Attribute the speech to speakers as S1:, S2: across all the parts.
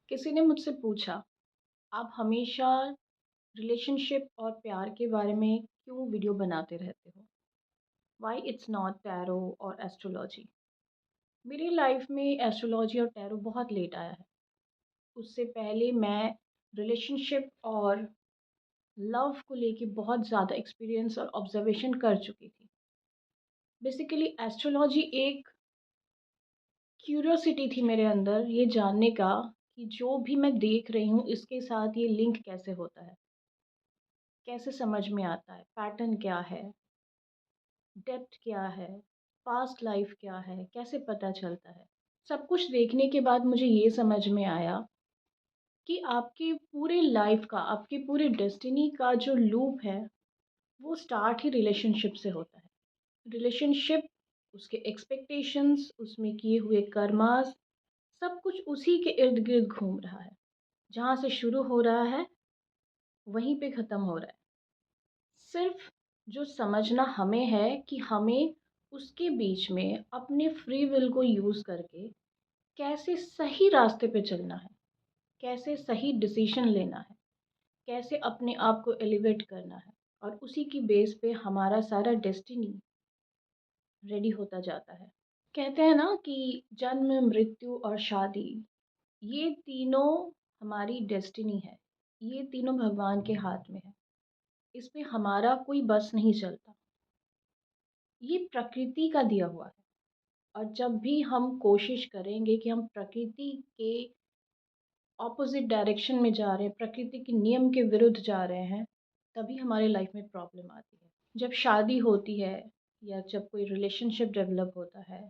S1: किसी ने मुझसे पूछा, आप हमेशा रिलेशनशिप और प्यार के बारे में क्यों वीडियो बनाते रहते हो? व्हाई इट्स नॉट टैरो और एस्ट्रोलॉजी? मेरी लाइफ में एस्ट्रोलॉजी और टैरो बहुत लेट आया है। उससे पहले मैं रिलेशनशिप और लव को लेके बहुत ज़्यादा एक्सपीरियंस और ऑब्जर्वेशन कर चुकी थी। बेसिकली एस्ट्रोलॉजी एक क्यूरियोसिटी थी मेरे अंदर ये जानने का कि जो भी मैं देख रही हूँ इसके साथ ये लिंक कैसे होता है? कैसे समझ में आता है? पैटर्न क्या है? डेप्थ क्या है? पास्ट लाइफ क्या है? कैसे पता चलता है? सब कुछ देखने के बाद मुझे ये समझ में आया कि आपकी पूरे लाइफ का, आपकी पूरी डेस्टिनी का जो लूप है, वो स्टार्ट ही रिलेशनशिप से होता है। रिलेशनशिप, उसके एक्सपेक्टेशंस, उसमें किए हुए कर्मास, सब कुछ उसी के इर्द-गिर्द घूम रहा है। जहाँ से शुरू हो रहा है, वहीं पे ख़त्म हो रहा है। सिर्फ़ जो समझना हमें है कि हमें उसके बीच में अपने फ्री विल को यूज़ करके कैसे सही रास्ते पे चलना है, कैसे सही डिसीज़न लेना है, कैसे अपने आप को एलिवेट करना है और उसी की बेस पे हमारा सारा डेस्टिनी रेडी होता जाता है। कहते हैं ना कि जन्म, मृत्यु और शादी, ये तीनों हमारी डेस्टिनी है। ये तीनों भगवान के हाथ में है। इसमें हमारा कोई बस नहीं चलता। ये प्रकृति का दिया हुआ है। और जब भी हम कोशिश करेंगे कि हम प्रकृति के ऑपोज़िट डायरेक्शन में जा रहे हैं, प्रकृति के नियम के विरुद्ध जा रहे हैं, तभी हमारे लाइफ में प्रॉब्लम आती है। जब शादी होती है या जब कोई रिलेशनशिप डेवलप होता है,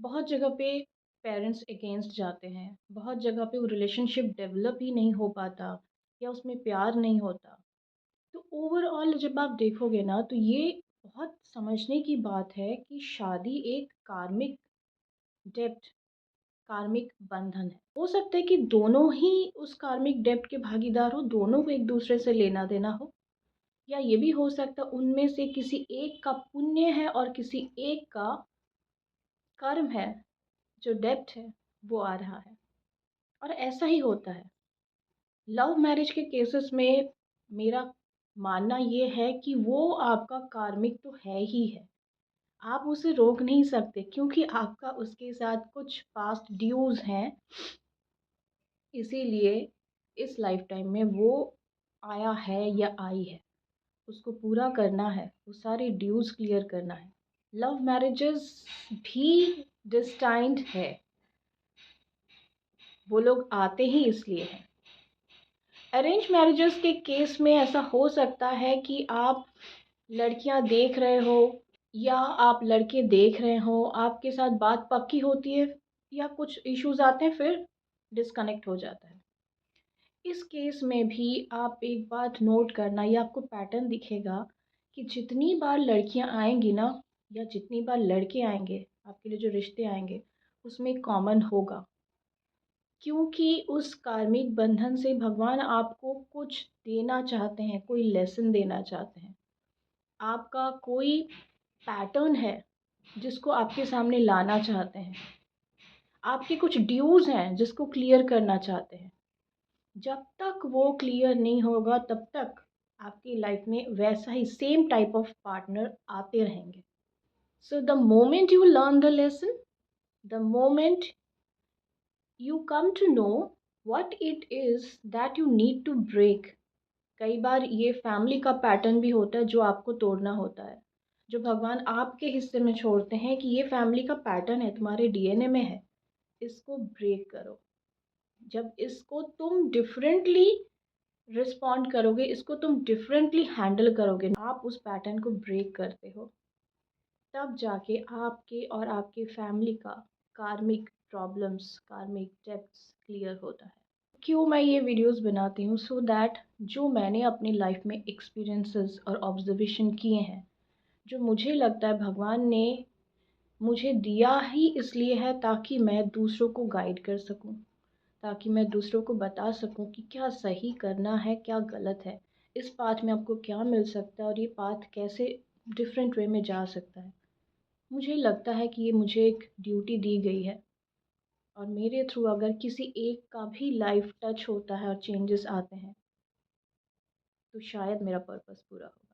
S1: बहुत जगह पे पेरेंट्स अगेंस्ट जाते हैं, बहुत जगह पे वो रिलेशनशिप डेवलप ही नहीं हो पाता या उसमें प्यार नहीं होता। तो ओवरऑल जब आप देखोगे ना, तो ये बहुत समझने की बात है कि शादी एक कार्मिक डेब्ट, कार्मिक बंधन है। हो सकता है कि दोनों ही उस कार्मिक डेब्ट के भागीदार हो, दोनों को एक-दूसरे से लेना-देना हो, या ये भी हो सकता है उनमें से किसी एक का पुण्य है और किसी एक का कर्म है, जो डेब्ट है, वो आ रहा है। और ऐसा ही होता है। लव मैरिज के केसेस में मेरा मानना ये है कि वो आपका कार्मिक तो है ही है। आप उसे रोक नहीं सकते क्योंकि आपका उसके साथ कुछ पास्ट ड्यूज़ हैं, इसीलिए इस लाइफ टाइम में वो आया है या आई है। उसको पूरा करना है, वो सारे ड्यूज़ क्लियर करना है। लव मैरिजेज़ भी डेस्टाइन्ड है, वो लोग आते ही इसलिए हैं। अरेंज मैरिजेज़ के केस में ऐसा हो सकता है कि आप लड़कियां देख रहे हो या आप लड़के देख रहे हो, आपके साथ बात पक्की होती है या कुछ इश्यूज़ आते हैं, फिर डिस्कनेक्ट हो जाता है। इस केस में भी आप एक बात नोट करना, ये आपको पैटर्न दिखेगा कि जितनी बार लड़कियां आएंगी ना, या जितनी बार लड़के आएंगे, आपके लिए जो रिश्ते आएंगे, उसमें कॉमन होगा, क्योंकि उस कार्मिक बंधन से भगवान आपको कुछ देना चाहते हैं, कोई लेसन देना चाहते हैं। आपका कोई पैटर्न है जिसको आपके सामने लाना चाहते हैं। आपके कुछ ड्यूज़ हैं जिसको क्लियर करना चाहते हैं। जब तक वो क्लियर नहीं होगा तब तक आपकी लाइफ में वैसा ही सेम टाइप ऑफ पार्टनर आते रहेंगे। So the moment you learn the lesson, the moment you come to know what it is that you need to break, कई बार ये फैमिली का पैटर्न भी होता है जो आपको तोड़ना होता है, जो भगवान आपके हिस्से में छोड़ते हैं कि ये फैमिली का पैटर्न है, तुम्हारे डीएनए में है, इसको ब्रेक करो। जब इसको तुम डिफरेंटली रिस्पॉन्ड करोगे, इसको तुम डिफरेंटली हैंडल करोगे, आप उस पैटर्न को ब्रेक करते हो, तब जाके आपके और आपके फैमिली का कार्मिक प्रॉब्लम्स, कार्मिक डेब्ट्स क्लियर होता है। क्यों मैं ये वीडियोस बनाती हूँ? सो दैट जो मैंने अपनी लाइफ में एक्सपीरियंसेस और ऑब्जर्वेशन किए हैं, जो मुझे लगता है भगवान ने मुझे दिया ही इसलिए है ताकि मैं दूसरों को गाइड कर सकूँ, ताकि मैं दूसरों को बता सकूँ कि क्या सही करना है, क्या गलत है, इस पाथ में आपको क्या मिल सकता है और ये पाथ कैसे डिफरेंट वे में जा सकता है। मुझे लगता है कि ये मुझे एक ड्यूटी दी गई है और मेरे थ्रू अगर किसी एक का भी लाइफ टच होता है और चेंजेस आते हैं, तो शायद मेरा पर्पस पूरा हो।